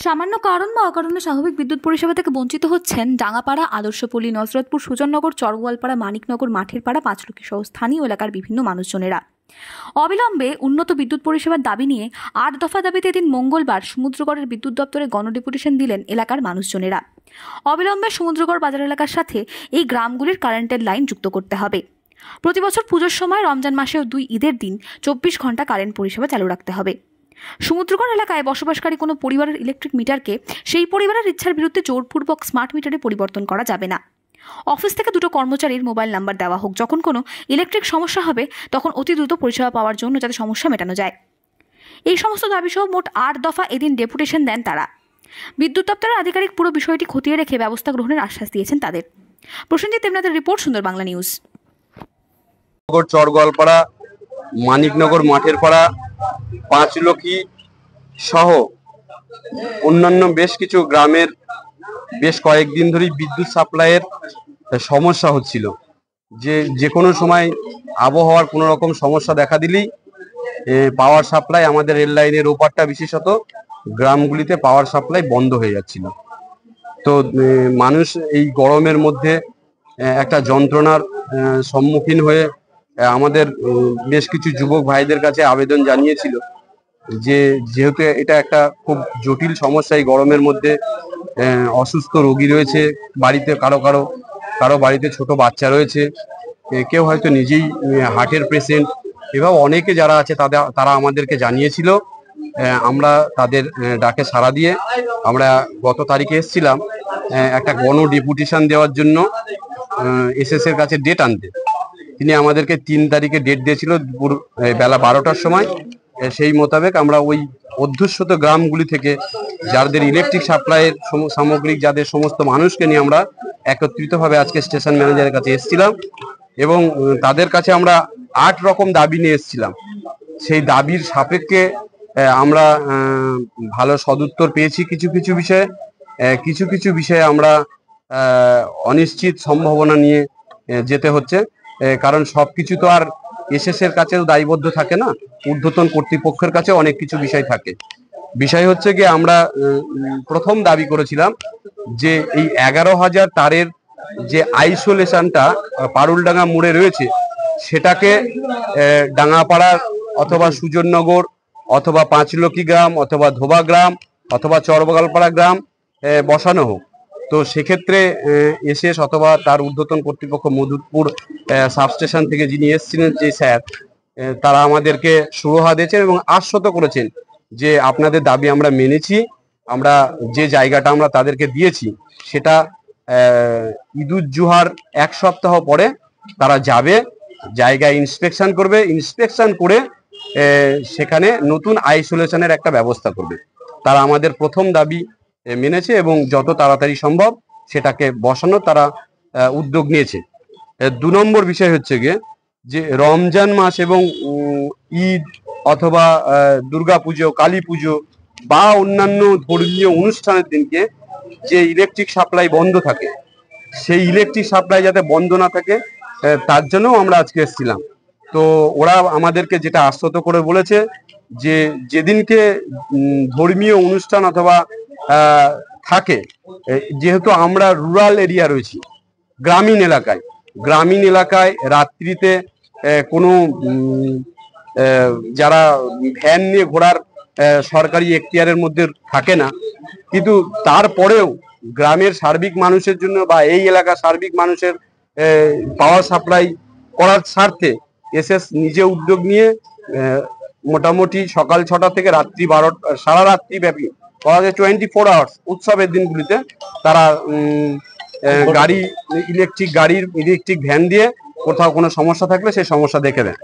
সামান্য কারণ বা অকারণে স্বাভাবিক বিদ্যুৎ পরিষেবা থেকে বঞ্চিত হচ্ছেন ডাঙ্গাপাড়া, আদর্শপল্লী, নজরতপুর, সুজননগর, চরগোয়ালপাড়া, মানিকনগর, মাঠের পাড়া, পাঁচলক্ষ্মী সহ স্থানীয় এলাকার বিভিন্ন মানুষজনেরা। অবিলম্বে উন্নত বিদ্যুৎ পরিষেবার দাবি নিয়ে ৮ দফা দাবিতে এদিন মঙ্গলবার সমুদ্রগড়ের বিদ্যুৎ দপ্তরে গণডেপুটেশন দিলেন এলাকার মানুষজনেরা। অবিলম্বে সমুদ্রগড় বাজার এলাকার সাথে এই গ্রামগুলির কারেন্টের লাইন যুক্ত করতে হবে। প্রতি বছর পুজোর সময়, রমজান মাসে ও 2 ঈদের দিন 24 ঘন্টা কারেন্ট পরিষেবা চালু রাখতে হবে। সমুদ্রগড় এলাকায় বসবাসকারী কোনো পরিবারের ইলেকট্রিক মিটারকে সেই পরিবারের ইচ্ছার বিরুদ্ধে জোরপূর্বক স্মার্ট মিটারে পরিবর্তন করা যাবে না। অফিস থেকে 2 কর্মচারীর মোবাইল নাম্বার দেওয়া হোক, যখন কোনো ইলেকট্রিক সমস্যা হবে তখন অতি দ্রুত পরিষেবা পাওয়ার জন্য যাতে সমস্যা মেটানো যায়। এই সমস্ত দাবি সহ মোট 8 দফা এদিন ডেপুটেশন দেন তারা। বিদ্যুৎ দপ্তরের আধিকারিক পুরো বিষয়টি খতিয়ে রেখে ব্যবস্থা গ্রহণের আশ্বাস দিয়েছেন তাদের। প্রসেনজিৎ দেবনাথের রিপোর্ট, সুন্দর বাংলা নিউজ। চরগোয়ালপাড়া, মানিকনগর, মাঠের পাড়া, পাঁচলক্ষ্মী সহ অন্যান্য বেশ কিছু গ্রামের বেশ কয়েকদিন ধরেই বিদ্যুৎ সাপ্লাইয়ের সমস্যা হচ্ছিল। যে কোনো সময় আবহাওয়ার কোনো রকম সমস্যা দেখা দিলেই পাওয়ার সাপ্লাই, আমাদের রেল লাইনের ওপারটা বিশেষত গ্রামগুলিতে পাওয়ার সাপ্লাই বন্ধ হয়ে যাচ্ছিল। তো মানুষ এই গরমের মধ্যে একটা যন্ত্রণার সম্মুখীন হয়ে আমাদের বেশ কিছু যুবক ভাইদের কাছে আবেদন জানিয়েছিল যে যেহেতু এটা একটা খুব জটিল সমস্যা, এই গরমের মধ্যে অসুস্থ রোগী রয়েছে বাড়িতে, কারো বাড়িতে ছোট বাচ্চা রয়েছে, কেউ হয়তো নিজেই হার্টের পেশেন্ট, এভাবে অনেকে যারা আছে তারা আমাদেরকে জানিয়েছিল। আমরা তাদের ডাকে সাড়া দিয়ে আমরা গত তারিখে এসেছিলাম একটা গণ ডেপুটেশন দেওয়ার জন্য এসএস এর কাছে ডেট আনতে। তিনি আমাদেরকে 3 তারিখে ডেট দিয়েছিল দুপুর বেলা 12টার সময়। সেই মোতাবেক আমরা ওই অধ্যুষিত গ্রামগুলি থেকে যাদের ইলেকট্রিক সাপ্লাইয়ের সামগ্রিক যাদের সমস্ত মানুষকে নিয়ে আমরা একত্রিতভাবে আজকে স্টেশন ম্যানেজারের কাছে এসেছিলাম এবং তাদের কাছে আমরা 8 রকম দাবি নিয়ে এসেছিলাম। সেই দাবির সাপেক্ষে আমরা ভালো সদুত্তর পেয়েছি। কিছু কিছু বিষয়ে আমরা অনিশ্চিত সম্ভাবনা নিয়ে যেতে হচ্ছে, কারণ সবকিছু তো আর এসএস এর কাছেও দায়বদ্ধ থাকে না, ঊর্ধ্বতন কর্তৃপক্ষের কাছে অনেক কিছু বিষয় থাকে। বিষয় হচ্ছে কি, আমরা প্রথম দাবি করেছিলাম যে এই 11,000 তারের যে আইসোলেশনটা পারুলডাঙ্গা মোড়ে রয়েছে সেটাকে ডাঙ্গাপাড়ার অথবা সুজননগর অথবা পাঁচলক্ষ্মী গ্রাম অথবা ধোবা গ্রাম অথবা চরগোয়ালপাড়া গ্রাম বসানো হোক। তো সেক্ষেত্রে এসএস অথবা তার ঊর্ধ্বতন কর্তৃপক্ষ মধুপুর সাবস্টেশন থেকে যিনি এসেছিলেন, যে স্যার, তারা আমাদেরকে সুরাহা দিয়েছেন এবং আশ্বস্ত করেছেন যে আপনাদের দাবি আমরা মেনেছি। আমরা যে জায়গাটা আমরা তাদেরকে দিয়েছি সেটা ঈদুজ্জোহার 1 সপ্তাহ পরে তারা যাবে, জায়গায় ইন্সপেকশন করবে, ইন্সপেকশন করে সেখানে নতুন আইসোলেশনের একটা ব্যবস্থা করবে। তারা আমাদের প্রথম দাবি মেনেছে এবং যত তাড়াতাড়ি সম্ভব সেটাকে বসানো তারা উদ্যোগ নিয়েছে। 2 নম্বর বিষয় হচ্ছে গিয়ে যে রমজান মাস এবং ঈদ অথবা দুর্গাপুজো, কালী পুজো বা অন্যান্য ধর্মীয় অনুষ্ঠানের দিনকে যে ইলেকট্রিক সাপ্লাই বন্ধ থাকে, সেই ইলেকট্রিক সাপ্লাই যাতে বন্ধ না থাকে তার জন্য আমরা আজকে এসেছিলাম। তো ওরা আমাদেরকে যেটা আশ্বস্ত করে বলেছে যে যেদিনকে ধর্মীয় অনুষ্ঠান অথবা থাকে, যেহেতু আমরা রুরাল এরিয়া রয়েছি, গ্রামীণ এলাকায় রাত্রিতে কোনো যারা ভ্যান নিয়ে ঘোরার সরকারি এখতিয়ারের মধ্যে থাকে না, কিন্তু তারপরেও গ্রামের সার্বিক মানুষের জন্য বা এই এলাকার সার্বিক মানুষের পাওয়ার সাপ্লাই করার স্বার্থে এসএস নিজে উদ্যোগ নিয়ে মোটামুটি সকাল 6টা থেকে রাত্রি 12টা, সারা রাত্রি ব্যাপী 24 আওয়ার্স উৎসবের দিনগুলিতে তারা ইলেকট্রিক ভ্যান দিয়ে কোথাও কোনো সমস্যা থাকলে সেই সমস্যা দেখে দেন।